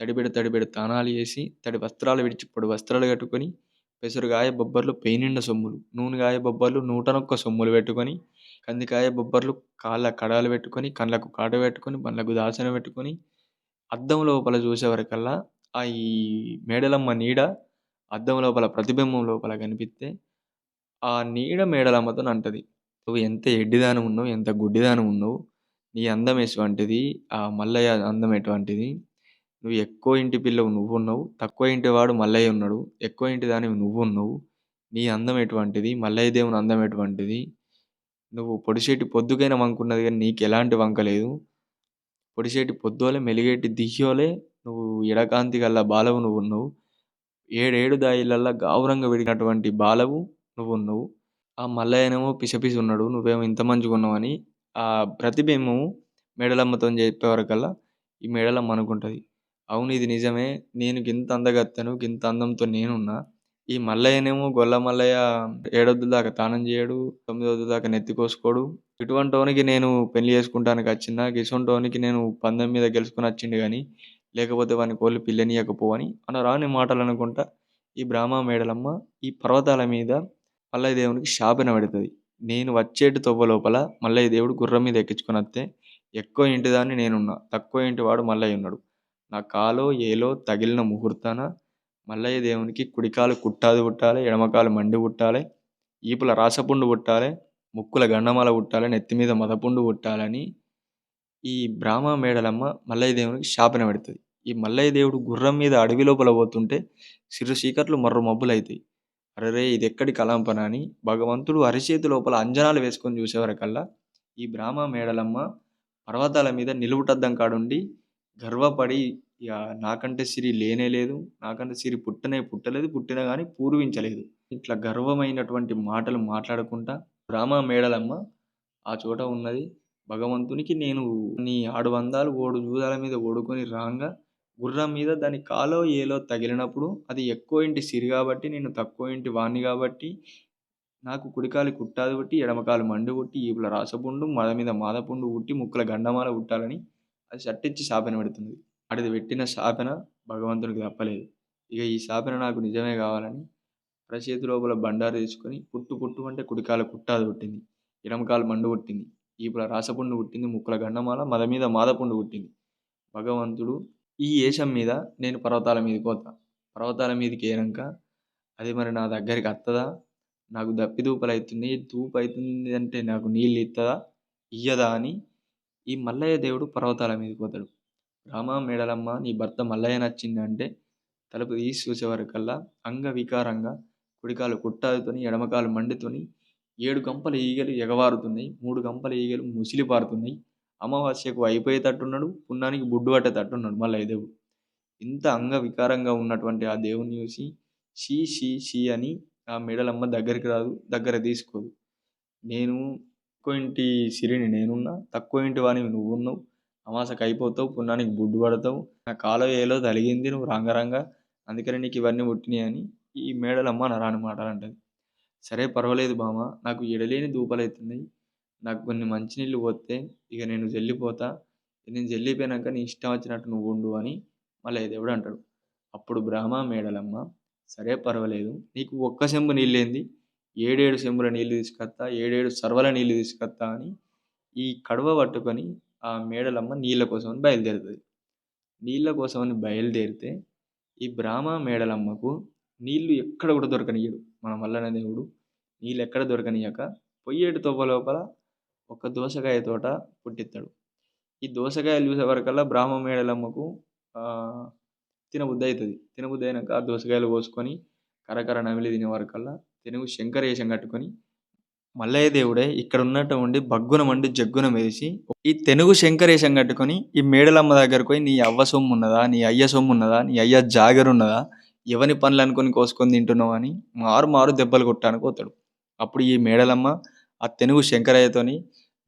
Speaker 1: తడిబెడి తానాలు చేసి తడి వస్త్రాలు విడిచి పొడి వస్త్రాలు కట్టుకొని పెసరుగాయ బొబ్బర్లు పెయినిండ సొమ్ములు, నూనెగాయ బొబ్బర్లు 101 సొమ్ములు పెట్టుకొని, కందికాయ బొబ్బర్లు కాళ్ళ కడాలు పెట్టుకొని, కళ్ళకు కాటు పెట్టుకొని, బండ్లకు దాసన పెట్టుకొని అద్దం లోపల చూసే వరకల్లా ఈ మేడలమ్మ నీడ అద్దం లోపల ప్రతిబింబం లోపల కనిపిస్తే ఆ నీడ మేడలమ్మతో అంటది, నువ్వు ఎంత ఎడ్డిదానం ఉన్నావు, ఎంత గుడ్డిదానం ఉన్నావు, నీ అందం ఎటువంటిది, ఆ మల్లయ్య అందం ఎటువంటిది, నువ్వు ఎక్కువ ఇంటి పిల్లవు నువ్వున్నావు, తక్కువ ఇంటి వాడు మల్లయ్య ఉన్నాడు, ఎక్కువ ఇంటి దానివి నువ్వున్నావు, నీ అందం ఎటువంటిది, మల్లయ్య దేవుని అందం ఎటువంటిది, నువ్వు పొడిసేటి పొద్దుకైనా వంకున్నది కానీ నీకు ఎలాంటి వంక లేదు, పొడిసేటి పొద్దోలే మెలిగేటి దియ్యోలే నువ్వు ఎడకాంతి గల్ల బాలవు నువ్వున్నావు, 7 దాయిలల్లా గావురంగా విడినటువంటి బాలవు నువ్వున్నావు, ఆ మల్లయ్యనేమో పిసపిసి ఉన్నాడు, నువ్వేమో ఇంత మంచిగా ఉన్నావు అని ఆ ప్రతిబింబము మేడలమ్మతో చెప్పే వరకల్లా ఈ మేడలమ్మ అనుకుంటుంది, అవును ఇది నిజమే, నేను గింత అందగత్తెను, గింత అందంతో నేనున్నా, ఈ మల్లయ్యనేమో గొల్ల మల్లయ్య 7 దాకా తానం చేయడు, 9 దాకా నెత్తికోసుకోడు, ఇటువంటోనికి నేను పెళ్లి చేసుకుంటానికి వచ్చిన, గిసొంటోనికి నేను పందెం మీద గెలుచుకొని వచ్చిండు కానీ లేకపోతే వాని కోళ్ళు పిల్లనియకపోవని అనరాని మాటలు అనుకుంటా ఈ బ్రాహ్మ మేడలమ్మ ఈ పర్వతాల మీద మల్లయ్య దేవునికి శాపన పెడుతుంది. నేను వచ్చేటి తొవ్వ లోపల మల్లయ్య దేవుడు గుర్రం మీద ఎక్కించుకొని వస్తే ఎక్కువ ఇంటిదాన్ని నేనున్నా, తక్కువ ఇంటి వాడు మల్లయ్య ఉన్నాడు, నా కాలో ఏలో తగిలిన ముహూర్తాన మల్లయ్య దేవునికి కుడికాలు కుట్టాది పుట్టాలి, ఎడమకాలు మండి పుట్టాలి, ఈపుల రాసపుండు పుట్టాలి, ముక్కుల గండమాల పుట్టాలి, నెత్తి మీద మదపుండు పుట్టాలని ఈ బ్రాహ్మ మేడలమ్మ మల్లయ్య దేవునికి శాపన పెడుతుంది. ఈ మల్లయ్య దేవుడు గుర్రం మీద అడవి లోపల పోతుంటే సిరు చీకట్లు మర్ర మబ్బులైతాయి. అరెరే ఇది ఎక్కడి కలాంపన అని భగవంతుడు అరిచేతి లోపల అంజనాలు వేసుకొని చూసేవరకల్లా ఈ బ్రాహ్మ మేడలమ్మ పర్వతాల మీద నిలువుటద్దం కాడుండి గర్వపడి ఇక నాకంటే సిరి లేనే లేదు, నాకంటే సిరి పుట్టనే పుట్టలేదు, పుట్టినా కానీ పూర్వించలేదు. ఇట్లా గర్వమైనటువంటి మాటలు మాట్లాడుకుంటా బ్రాహ్మ మేడలమ్మ ఆ చోట ఉన్నది. భగవంతునికి నేను నీ ఆడువందాలు ఓడు జూదాల మీద ఓడుకొని రాంగా గుర్రం మీద దాని కాలో ఏలో తగిలినప్పుడు అది ఎక్కువ ఇంటి సిరి కాబట్టి నేను తక్కువ ఇంటి వాణ్ణి కాబట్టి నాకు కుడికాలి కుట్టాది పుట్టి ఎడమకాలు మండు పుట్టి ఈపుల రాసపుండు మద మీద మాదపుండు పుట్టి ముక్కుల గండమాల పుట్టాలని అది చట్టించి శాపన పెడుతుంది. ఆడిది పెట్టిన శాపన భగవంతునికి తప్పలేదు. ఇక ఈ శాపన నాకు నిజమే కావాలని అరచేతి లోపల బండారు తీసుకొని పుట్టు పుట్టు అంటే కుడికాలు కుట్టాది పుట్టింది, ఎడమకాలు మండు పుట్టింది, ఈపుల రాసపుండు పుట్టింది, ముక్కుల గండమాల మద మీద మాదపుండు పుట్టింది. భగవంతుడు ఈ ఏషం మీద నేను పర్వతాల మీదకి పోతా, పర్వతాల మీదకి ఏనాక అది మరి నా దగ్గరికి వస్తుందా, నాకు దప్పి దూపలు అవుతుంది, దూపు అవుతుంది అంటే నాకు నీళ్ళు ఇస్తుందా ఇయ్యదా అని ఈ మల్లయ్య దేవుడు పర్వతాల మీదకి పోతాడు. రామ మేడలమ్మ నీ భర్త మల్లయ్య నచ్చిందంటే తలుపు తీసి చూసేవరకల్లా అంగవికారంగా కుడికాలు కుట్టాదుతోని ఎడమకాలు మండితోని 7 గంపల ఈగలు ఎగవారుతున్నాయి, 3 గంపల ఈగలు ముసిలి పారుతున్నాయి. అమావాస్యకు అయిపోయేటట్టున్నాడు, పున్నానికి బుడ్డు పట్టేటట్టున్నాడు మల్లయ్య దేవుడు. ఇంత అంగవికారంగా ఉన్నటువంటి ఆ దేవుని చూసి షీ షీ షీ అని ఆ మేడలమ్మ దగ్గరికి రాదు, దగ్గర తీసుకోదు. నేను ఎక్కువ ఇంటి సిరిని నేనున్నా, తక్కువ ఇంటి వానివి నువ్వున్నావు, అమాసకు అయిపోతావు, పున్నానికి బుడ్డు పడతావు, నా కాలో ఏలో తలిగింది నువ్వు రంగరంగా, అందుకని నీకు ఇవన్నీ పుట్టినాయి అని ఈ మేడలమ్మ నరాని మాటలు అంటది. సరే పర్వాలేదు బామ, నాకు ఎడలేని దూపలవుతున్నాయి, నాకు కొన్ని మంచినీళ్ళు పోస్తే ఇక నేను జల్లిపోతా, నేను జల్లిపోయినాక నీ ఇష్టం వచ్చినట్టు నువ్వు ఉండు అని మళ్ళీ దేవుడు అంటాడు. అప్పుడు బ్రాహ్మ మేడలమ్మ సరే పర్వాలేదు, నీకు ఒక్క చెంబు నీళ్ళేంది, 7 చెంబుల నీళ్ళు తీసుకొస్తా, 7 సర్వల నీళ్ళు తీసుకొస్తా అని ఈ కడవ పట్టుకొని ఆ మేడలమ్మ నీళ్ళ కోసమని బయలుదేరుతుంది. నీళ్ళ కోసమని బయలుదేరితే ఈ బ్రాహ్మ మేడలమ్మకు నీళ్లు ఎక్కడ కూడా దొరకనియ్యడు మన మల్లన్న దేవుడు. నీళ్ళు ఎక్కడ దొరకనియక పొయ్యేటి తవ్వ లోపల ఒక దోసకాయ తోట పుట్టిస్తాడు. ఈ దోసకాయలు చూసే వరకల్లా బ్రాహ్మ మేడలమ్మకు తినబుద్ధి అవుతుంది. తినబుద్ధి అయినాక ఆ దోసకాయలు కోసుకొని కరకర నమిలి తినే వరకల్లా తెనుగు శంకరేశం కట్టుకొని మల్లయ్య దేవుడే ఇక్కడ ఉన్నట్టు ఉండి బగ్గున మండి జగ్గున మెరిసి ఈ తెనుగు శంకరేశం కట్టుకొని ఈ మేడలమ్మ దగ్గరకు పోయి నీ అవ్వ సొమ్ము ఉన్నదా, నీ అయ్య సొమ్ము ఉన్నదా, నీ అయ్య జాగరున్నదా, ఎవని పనులు అనుకొని కోసుకొని తింటున్నావు అని మారు మారు దెబ్బలు కొట్టడానికి పోతాడు. అప్పుడు ఈ మేడలమ్మ ఆ తెనుగు శంకరయ్యతోని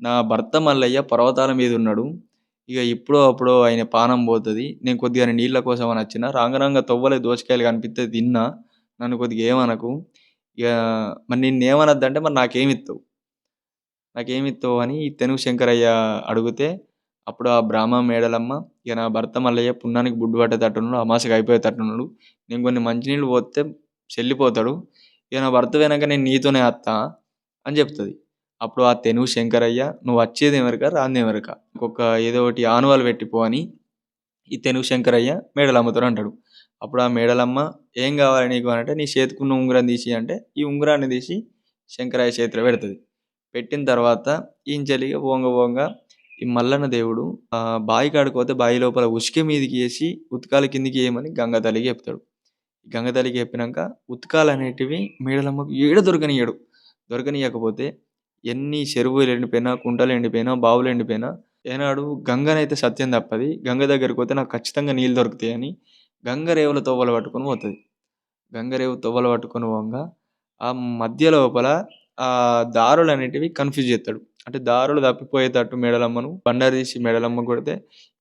Speaker 1: నా భర్త మల్లయ్య పర్వతాల మీద ఉన్నాడు, ఇక ఇప్పుడో అప్పుడో ఆయన పానం పోతుంది, నేను కొద్దిగా నీళ్ళ కోసం అని వచ్చిన రాంగరంగ తొవ్వలే దోసకాయలు కనిపిస్తే తిన్నా, నన్ను కొద్దిగా ఏమనకు, ఇక మరి నిన్నేమనద్దంటే మరి నాకేమిస్తావు అని ఈ తెనుగు శంకరయ్య అడిగితే అప్పుడు ఆ బ్రాహ్మ మేడలమ్మ ఇక నా భర్త మల్లయ్య పున్నానికి బుడ్డు పట్టేటట్టున్నాడు, అమాసకు అయిపోయేటట్టున్నాడు, నేను కొన్ని మంచినీళ్ళు పోతే చెల్లిపోతాడు, ఇక నా భర్త వెనక నేను నీతోనే వస్తా అని చెప్తుంది. అప్పుడు ఆ తెనుగు శంకరయ్య నువ్వు వచ్చేది ఎవరిక రాంది ఎవరిక, ఇంకొక ఏదో ఒకటి ఆనవాలు పెట్టిపో అని ఈ తెనుగు శంకరయ్య మేడలమ్మతో అంటాడు. అప్పుడు ఆ మేడలమ్మ ఏం కావాలి నీకు అని అంటే నీ చేతికున్న ఉంగరం తీసి అంటే ఈ ఉంగరాన్ని తీసి శంకరయ్య చేతిలో పెడుతుంది. పెట్టిన తర్వాత ఈంచలిగా ఓంగ ఈ మల్లన్న దేవుడు బావి కాడిపోతే బావి లోపల ఉసుక మీదకి వేసి ఉతకాల కిందికి వేయమని గంగ తల్లికి చెప్తాడు. గంగ తల్లికి చెప్పినాక ఉతకాలు అనేటివి మేడలమ్మకు దొరకనియకపోతే ఎన్ని చెరువులు ఎండిపోయినా, కుంటలు ఎండిపోయినా, బావులు ఎండిపోయినా ఏనాడు గంగనైతే సత్యం తప్పది, గంగ దగ్గరికి పోతే నాకు ఖచ్చితంగా నీళ్ళు దొరుకుతాయని గంగరేవుల తొవ్వలు పట్టుకొని పోతుంది. గంగరేవు తొవ్వలు పట్టుకొని పోగా ఆ మధ్య లోపల ఆ దారులు అనేటివి కన్ఫ్యూజ్ చేస్తాడు. అంటే దారులు తప్పిపోయేటట్టు మేడలమ్మను బండారు తీసి మేడలమ్మ కొడితే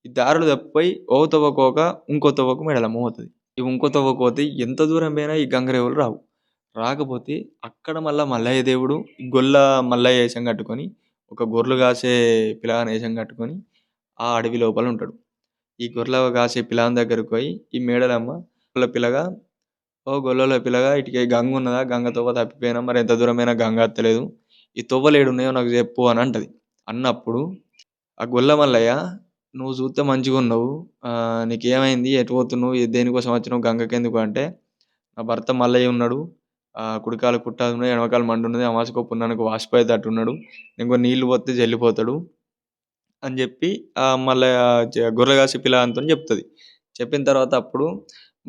Speaker 1: ఈ దారులు తప్పిపోయి ఓ తవ్వకోక ఇంకో తవ్వకు మేడలమ్మ పోతుంది. ఈ ఇంకో తవ్వకు పోతే ఎంత దూరం పోయినా ఈ గంగరేవులు రావు. రాకపోతే అక్కడ మల్లయ్య దేవుడు గొల్ల మల్లయ్య వేషం కట్టుకొని ఒక గొర్రెలు కాసే పిల్లగాని వేషం కట్టుకొని ఆ అడవి లోపల ఉంటాడు. ఈ గొర్రెలు కాసే పిల్లగాని దగ్గరకు పోయి ఈ మేడలమ్మ గొల్ల పిల్లగా ఓ గొల్లలో పిల్లగా ఇటుక గంగ ఉన్నదా, గంగ తవ్వ తప్పిపోయినా మరి ఎంత దూరమైనా గంగ అత్తలేదు, ఈ తొవ్వలు ఏడున్నాయో నాకు చెప్పు అని అంటది. అన్నప్పుడు ఆ గొల్ల మల్లయ్య నువ్వు చూస్తే మంచిగా ఉన్నావు, నీకేమైంది, ఎటు పోతున్నావు, దేనికోసం వచ్చినావు గంగకి ఎందుకు అంటే నా భర్త మల్లయ్య ఉన్నాడు. కుడికాలు కుట్టాలు ఉన్నాయి, ఎడమకాలు మంట ఉన్నది, అమావాస్యకో పుణ్యానికో వాసిపోయేటట్టు ఉన్నాడు. నేను కొన్ని నీళ్లు పోస్తే జల్లిపోతాడు అని చెప్పి మళ్ళీ గొర్రె కాసి పిల్లగానితో చెప్తుంది. చెప్పిన తర్వాత అప్పుడు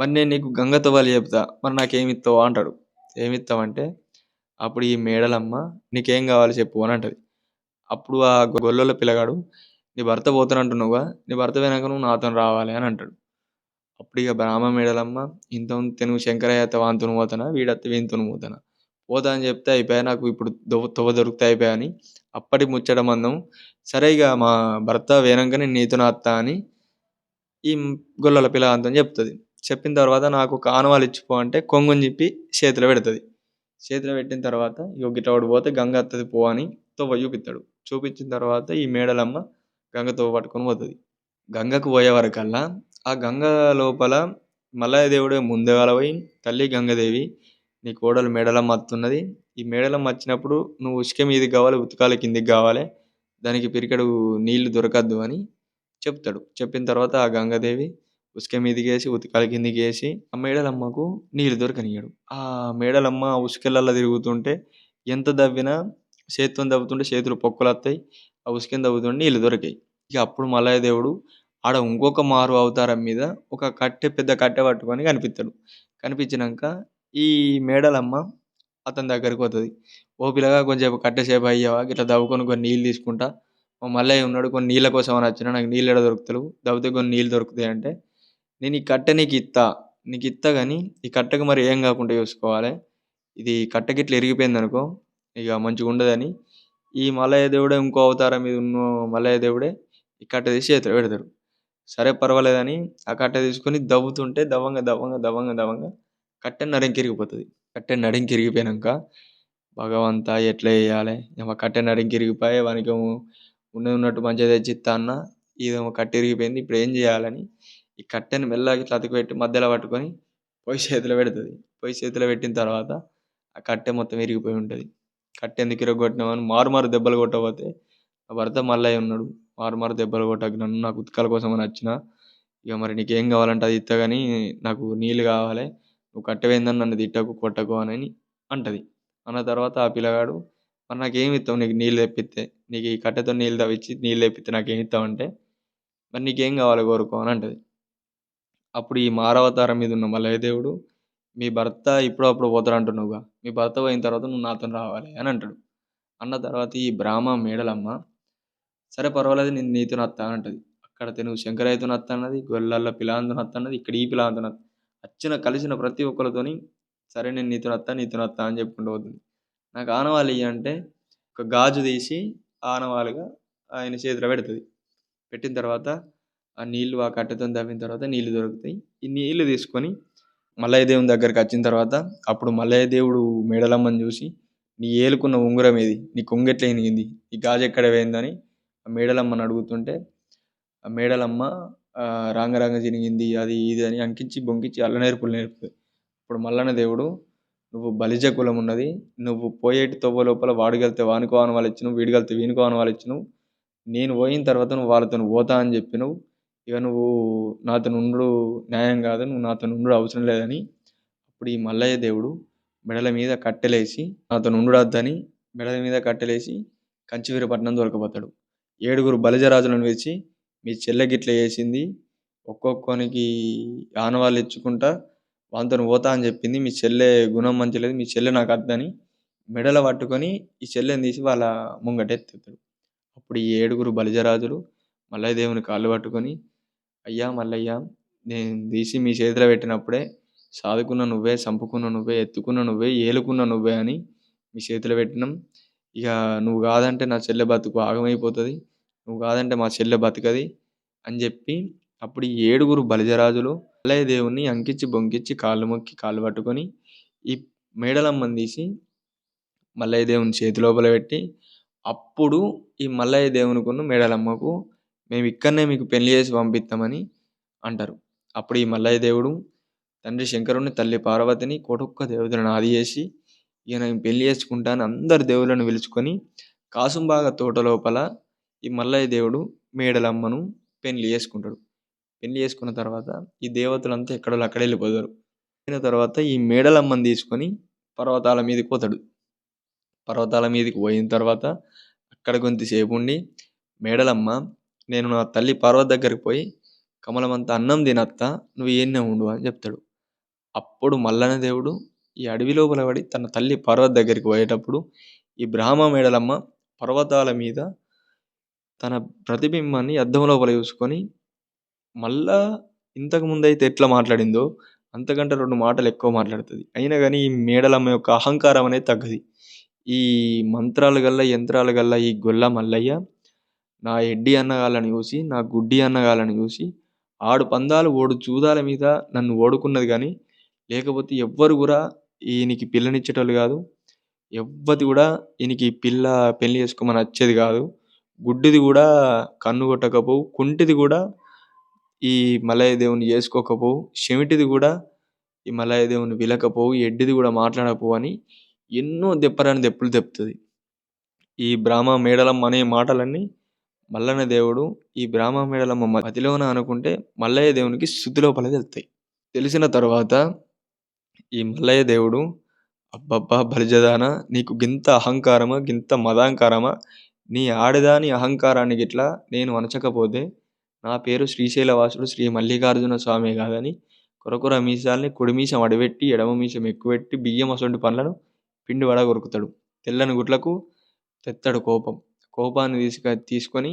Speaker 1: మరి నేను నీకు గంగ తవ్వాలి చెప్తా, మరి నాకేమి ఇస్తావా అంటాడు. ఏమి ఇస్తావంటే అప్పుడు ఈ మేడలమ్మ నీకేం కావాలి చెప్పు అని అంటది. అప్పుడు ఆ గొల్లల పిల్లగాడు నీ భర్త పోతానంటున్నావుగా, నీ భర్త వెనక నువ్వు నాతో రావాలి అని అంటాడు. అప్పుడు ఇక బ్రాహ్మ మేడలమ్మ ఇంత ఉంటే నువ్వు శంకరయ్య అత్త వానితో పోతానా, వీడత్త వీనితో పోతానా, పోతా అని చెప్తే అయిపోయా, నాకు ఇప్పుడు తొవ్వ దొరికితే అయిపోయా అని అప్పటి ముచ్చట మందం. సరే ఇక మా భర్త వేనంక నేను నీతో అత్త అని ఈ గొల్లల పిల్లగానితో చెప్తుంది. చెప్పిన తర్వాత నాకు ఒక ఆనవాళ్ళు ఇచ్చిపో అంటే కొంగుని చెప్పి చేతిలో పెడుతుంది. చేతిలో పెట్టిన తర్వాత ఇక గిట్ల వాడు పోతే గంగ వస్తుంది పో అని తొవ్వ చూపిస్తాడు. చూపించిన తర్వాత ఈ మేడలమ్మ గంగ తొవ్వ పట్టుకొని పోతుంది. గంగకు పోయే వరకల్లా ఆ గంగ లోపల మల్లయ్య దేవుడే ముందుగాల పోయి తల్లి గంగదేవి నీ కోడలు మేడలమ్మ వస్తున్నది, ఈ మేడలమ్మ వచ్చినప్పుడు నువ్వు ఉసుక మీదకి కావాలి, ఉతకాల కిందికి కావాలి, దానికి పిరికెడు నీళ్లు దొరకద్దు అని చెప్తాడు. చెప్పిన తర్వాత ఆ గంగాదేవి ఉసుక మీదకి వేసి ఉతకాల కిందికి వేసి ఆ మేడలమ్మకు నీళ్లు దొరకనియడు. ఆ మేడలమ్మ ఉసుకెళ్ళల్లో తిరుగుతుంటే ఎంత దవ్వినా చేతితో దవ్వుతుంటే చేతులు పొక్కులు వస్తాయి, ఆ ఉసుకని దవ్వుతుంటే నీళ్లు దొరికాయి. ఇక అప్పుడు మల్లయ్య దేవుడు ఆడ ఇంకొక మారు అవతారం మీద ఒక కట్టె, పెద్ద కట్టె పట్టుకొని కనిపిస్తాడు. కనిపించినాక ఈ మేడలమ్మ అతని దగ్గరికి పోతుంది. ఓ పిల్లగా కొంచెం కట్టెసేపు అయ్యావా, ఇట్లా దవ్వుకొని కొన్ని నీళ్ళు తీసుకుంటా, మా మల్లయ్య ఉన్నాడు, కొన్ని నీళ్ళ కోసం అని వచ్చిన, నాకు నీళ్ళు ఎడ దొరుకుతలేవు, దవ్వితే కొన్ని నీళ్ళు దొరుకుతాయి అంటే నేను ఈ కట్టె నీకు ఇత్తా కానీ ఈ కట్టెకు మరి ఏం కాకుండా చూసుకోవాలి, ఇది కట్టెకి ఇట్లా ఇరిగిపోయింది అనుకో ఇక మంచిగా ఉండదని ఈ మల్లయ్య దేవుడే ఇంకో అవతారం మీద ఉన్న మల్లయ్య దేవుడే ఈ కట్టె తీసి చేతిలో పెడతాడు. సరే పర్వాలేదని ఆ కట్టె తీసుకొని దవ్వుతుంటే దవ్వంగా దవ్వంగా దవ్వంగా దవ్వంగా కట్టె నడుంకి ఇరిగిపోతుంది. కట్టె నడుంకి ఇరిగిపోయాక భగవంతా ఎట్లా చేయాలి, కట్టె నడుంకి ఇరిగిపోయి వానికి ఉన్నట్టు మంచిగా తెచ్చిస్తా అన్న, ఇదేమో కట్టె ఇరిగిపోయింది, ఇప్పుడు ఏం చేయాలని ఈ కట్టెని మెల్లగా ఇట్లా అతికి పెట్టి మధ్యలో పట్టుకొని పొయ్యి చేతిలో పెడుతుంది. పొయ్యి చేతిలో పెట్టిన తర్వాత ఆ కట్టె మొత్తం ఇరిగిపోయి ఉంటుంది. కట్టె ఎందుకు ఇరగొట్టినామని మారు దెబ్బలు కొట్టబోతే ఆ భర్త మల్లయ్య ఉన్నాడు. మారు దెబ్బలు కొట్టక నన్ను నాకు ఉతకాల కోసం అని వచ్చిన, ఇక మరి నీకేం కావాలంటే అది ఇస్తా కానీ నాకు నీళ్ళు కావాలి, నువ్వు కట్టెవేందని నన్ను తిట్టకు కొట్టకు అని అంటది. అన్న తర్వాత ఆ పిల్లగాడు మరి నాకేమి ఇస్తావు, నీకు నీళ్ళు తెప్పిస్తే, నీకు ఈ కట్టెతో నీళ్ళు తవ్వించి నీళ్ళు తెప్పిస్తే నాకేమి ఇస్తావంటే మరి నీకేం కావాలి కోరుకో అని అంటది. అప్పుడు ఈ మారవతారం మీద ఉన్న మల్లయ్య దేవుడు మీ భర్త ఇప్పుడప్పుడు పోతాడు అంటున్నావుగా, మీ భర్త పోయిన తర్వాత నువ్వు నాతో రావాలి అని అంటాడు. అన్న తర్వాత ఈ బ్రాహ్మ మేడలమ్మ సరే పర్వాలేదు నేను నీతో నత్తా అని అంటది. అక్కడ నువ్వు శంకరయ్యతో నత్త అన్నది, గొల్లల పిలాంతో నత్త అన్నది, ఇక్కడ ఈ పిలాంతో నత్త, కలిసిన ప్రతి ఒక్కరితోని సరే నేను నీతో నత్తా అని చెప్పుకుంటూ పోతుంది. నాకు ఆనవాళ్ళు ఇయ్యి అంటే ఒక గాజు తీసి ఆనవాలుగా ఆయన చేతిలో పెడుతుంది. పెట్టిన తర్వాత ఆ నీళ్లు ఆ కట్టెతో తవ్విన తర్వాత నీళ్లు దొరుకుతాయి. ఈ నీళ్లు తీసుకొని మల్లయ్య దేవుని దగ్గరికి వచ్చిన తర్వాత అప్పుడు మల్లయ్య దేవుడు మేడలమ్మని చూసి నీ ఏలుకున్న ఉంగరం ఏది, నీ కొంగు ఎట్లా ఎనిగింది, ఈ గాజు ఎక్కడ పోయిందని ఆ మేడలమ్మని అడుగుతుంటే ఆ మేడలమ్మ రాంగ చినిగింది అది ఇది అని అంకించి బొంకించి అల్లనేర్పులు నేర్పుతుంది. ఇప్పుడు మల్లన్న దేవుడు నువ్వు బలిజ కులం ఉన్నది, నువ్వు పోయేటి తొవ్వ లోపల వాడుగలితే వానికో ఆనవాళ్ళు ఇచ్చినావు, వీడిగలితే వీనికో ఆనవాళ్ళు ఇచ్చినావు, నేను పోయిన తర్వాత నువ్వు వాళ్ళతో పోతా అని చెప్పినావు, ఇక నువ్వు నాతో నుండు న్యాయం కాదు, నువ్వు నాతో నుండు అవసరం లేదని అప్పుడు ఈ మల్లయ్య దేవుడు మెడల మీద కట్టెలేసి నాతో నుండుడద్దని మెడల మీద కట్టెలేసి కంచివీరపట్నం దొరకపోతాడు. 7 బలిజరాజులను వేసి మీ చెల్లె గిట్ల చేసింది, ఒక్కొక్కనికి ఆనవాళ్ళు ఇచ్చుకుంటా వాంతో పోతా అని చెప్పింది, మీ చెల్లె గుణం మంచిలేదు, మీ చెల్లె నాకు అద్దని మెడల పట్టుకొని ఈ చెల్లెని తీసి వాళ్ళ ముంగటెత్తుతాడు. అప్పుడు ఈ 7 బలిజరాజులు మల్లయ్య దేవుని కాళ్ళు పట్టుకొని అయ్యా మల్లయ్య, నేను తీసి మీ చేతిలో పెట్టినప్పుడే సాదుకున్న నువ్వే, చంపుకున్న నువ్వే, ఎత్తుకున్న నువ్వే, ఏలుకున్న నువ్వే అని మీ చేతిలో పెట్టినాం, ఇక నువ్వు కాదంటే నా చెల్లె బతుకు ఆగమైపోతుంది, నువ్వు కాదంటే మా చెల్లె బతకది అని చెప్పి అప్పుడు ఈ 7 బలిజరాజులు మల్లయ్య దేవుని అంకించి బొంకించి కాళ్ళు మొక్కి కాళ్ళు పట్టుకొని ఈ మేడలమ్మని తీసి మల్లయ్య దేవుని చేతి లోపల పెట్టి అప్పుడు ఈ మల్లయ్య దేవునికున్న మేడలమ్మకు మేము ఇక్కడనే మీకు పెళ్లి చేసి పంపిస్తామని అంటారు. అప్పుడు ఈ మల్లయ్య దేవుడు తండ్రి శంకరుని, తల్లి పార్వతిని, కొడుక్క దేవతలను ఆది చేసి ఇక నేను పెళ్లి చేసుకుంటాను అందరు దేవుళ్ళను పిలుచుకొని కాసుంబాగ తోట లోపల ఈ మల్లయ్య దేవుడు మేడలమ్మను పెళ్లి చేసుకుంటాడు. పెళ్లి చేసుకున్న తర్వాత ఈ దేవతలంతా ఎక్కడో అక్కడ వెళ్ళిపోతారు. అయిన తర్వాత ఈ మేడలమ్మని తీసుకొని పర్వతాల మీదకి పోతాడు. పర్వతాల మీదకి పోయిన తర్వాత అక్కడ కొంతసేపు ఉండి, మేడలమ్మ నేను నా తల్లి పార్వతి దగ్గరికి పోయి కమలమంత అన్నం తినత్తా, నువ్వు ఈయన్నే ఉండు అని చెప్తాడు. అప్పుడు మల్లన దేవుడు ఈ అడవి లోపల పడి తన తల్లి పార్వతి దగ్గరికి పోయేటప్పుడు ఈ బ్రాహ్మ మేడలమ్మ పర్వతాల మీద తన ప్రతిబింబాన్ని అద్దం లోపల చూసుకొని మళ్ళా ఇంతకు ముందైతే ఎట్లా మాట్లాడిందో అంతకంటే 2 మాటలు ఎక్కువ మాట్లాడుతుంది. అయినా కానీ ఈ మేడలమ్మ యొక్క అహంకారం అనేది తగ్గది. ఈ మంత్రాలు గల్ల యంత్రాలు గల్ల ఈ గొల్ల మల్లయ్య నా ఎడ్డి అన్నగాళ్ళని చూసి, నా గుడ్డి అన్నగాళ్ళని చూసి ఆడు పందాలు ఓడు జూదాల మీద నన్ను ఓడుకున్నది కానీ లేకపోతే ఎవ్వరు కూడా ఈయనకి పిల్లనిచ్చేటోళ్ళు కాదు. ఎవ్వది కూడా ఈయనకి పిల్ల పెళ్లి చేసుకోమని వచ్చేది కాదు. గుడ్డిది కూడా కన్ను కొట్టకపోవు, కుంటిది కూడా ఈ మల్లయ్య దేవుని చేసుకోకపోవు, చెవిటిది కూడా ఈ మల్లయ్య దేవుని విలకపోవు, ఎడ్డిది కూడా మాట్లాడకపోవు అని ఎన్నో దెప్పరాని దెప్పులు దెప్పుతుంది. ఈ బ్రాహ్మ మేడలమ్మ అనే మాటలన్నీ మల్లన్న దేవుడు ఈ బ్రాహ్మ మేడలమ్మ మతిలోన అనుకుంటే మల్లయ్య దేవునికి శుద్ధి లోపల తెలుస్తాయి. తెలిసిన తర్వాత ఈ మల్లయ్య దేవుడు అబ్బబ్బా బలిజదానా, నీకు గింత అహంకారమా, గింత మదాంకారమా, నీ ఆడదాని అహంకారాన్ని గిట్లా నేను అణచకపోతే నా పేరు శ్రీశైలవాసుడు శ్రీ మల్లికార్జున స్వామి కాదని కొరకొర మీసాల్ని కుడి మీసం అడబెట్టి ఎడమ మీసం ఎక్కువెట్టి బియ్యం అసొంటి పనులను పిండి వడ కొరుకుతాడు. తెల్లని గుట్లకు తెత్తాడు కోపం. కోపాన్ని తీసుకొని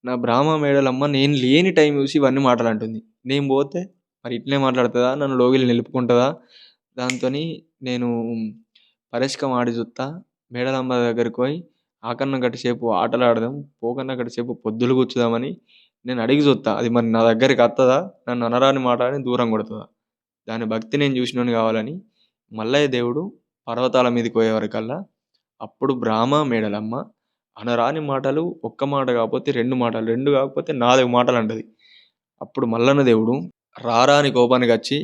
Speaker 1: నా బ్రాహ్మ మేడలమ్మ నేను లేని టైం చూసి ఇవన్నీ మాటలంటుంది. నేను పోతే మరి ఇట్లే మాట్లాడుతుందా, నన్ను లోగిలి నిలుపుకుంటుందా, దాంతో నేను పరిష్కం ఆడి చూస్తా, మేడలమ్మ దగ్గరికి పోయి ఆకన్నా గట్టిసేపు ఆటలాడదాం, పోకన్నా గట్టిసేపు పొద్దులు కూర్చుదామని నేను అడిగి చూస్తా. అది మరి నా దగ్గరికి వస్తుందా, నన్ను అనరాని మాట అని దూరం కొడుతుందా, దాని భక్తి నేను చూసినోని కావాలని మల్లయ్య దేవుడు పర్వతాల మీదకి పోయేవరకల్లా అప్పుడు బ్రాహ్మ మేడలమ్మ అనరాని మాటలు ఒక్క మాట కాకపోతే 2 మాటలు, 2 కాకపోతే 4 మాటలు అంటది. అప్పుడు మల్లన్న దేవుడు రారాని కోపానికి వచ్చి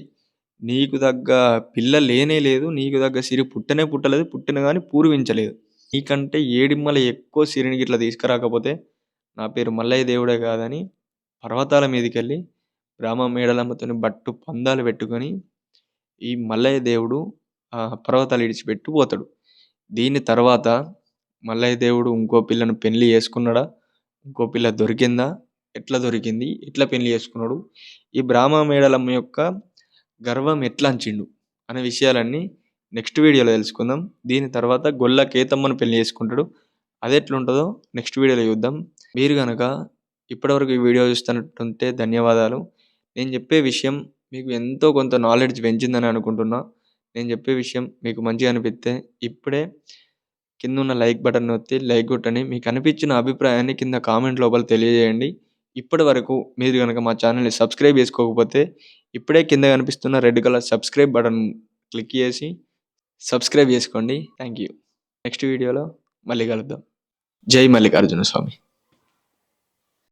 Speaker 1: నీకు తగ్గ పిల్ల లేనే లేదు, నీకు తగ్గ సిరి పుట్టనే పుట్టలేదు, పుట్టిన కానీ పూర్వించలేదు, నీకంటే ఏడిమ్మల ఎక్కువ సిరిని గిట్లా తీసుకురాకపోతే నా పేరు మల్లయ్య దేవుడే కాదని పర్వతాల మీదకి వెళ్ళి బ్రాహ్మ మేడలమ్మతోని బట్టు పందాలు పెట్టుకొని ఈ మల్లయ్య దేవుడు పర్వతాలు ఇడిచిపెట్టి పోతాడు. దీని తర్వాత మల్లయ్య దేవుడు ఇంకో పిల్లను పెళ్లి చేసుకున్నాడా, ఇంకో పిల్ల దొరికిందా, ఎట్లా దొరికింది, ఎట్లా పెళ్లి చేసుకున్నాడు, ఈ బ్రాహ్మ మేడలమ్మ యొక్క గర్వం ఎట్లా అంచిండు అనే విషయాలన్నీ నెక్స్ట్ వీడియోలో తెలుసుకుందాం. దీని తర్వాత గొల్ల కేతమ్మను పెళ్లి చేసుకుంటాడు. అది ఎట్లుంటుందో నెక్స్ట్ వీడియోలో చూద్దాం. మీరు కనుక ఇప్పటివరకు ఈ వీడియో చూస్తున్నట్టుంటే ధన్యవాదాలు. నేను చెప్పే విషయం మీకు ఎంతో కొంత నాలెడ్జ్ పెంచిందని అనుకుంటున్నా. నేను చెప్పే విషయం మీకు మంచిగా అనిపిస్తే ఇప్పుడే కింద ఉన్న లైక్ బటన్ నొత్తి లైక్ కొట్టండి. మీకు అనిపించిన అభిప్రాయాన్ని కింద కామెంట్ లోపల తెలియజేయండి. ఇప్పటి వరకు మీరు కనుక మా ఛానల్ని సబ్స్క్రైబ్ చేసుకోకపోతే ఇప్పుడే కింద కనిపిస్తున్న red colour subscribe button click చేసి సబ్స్క్రైబ్ చేసుకోండి. Thank you. నెక్స్ట్ వీడియోలో మళ్ళీ కలుద్దాం. జై మల్లికార్జున స్వామి.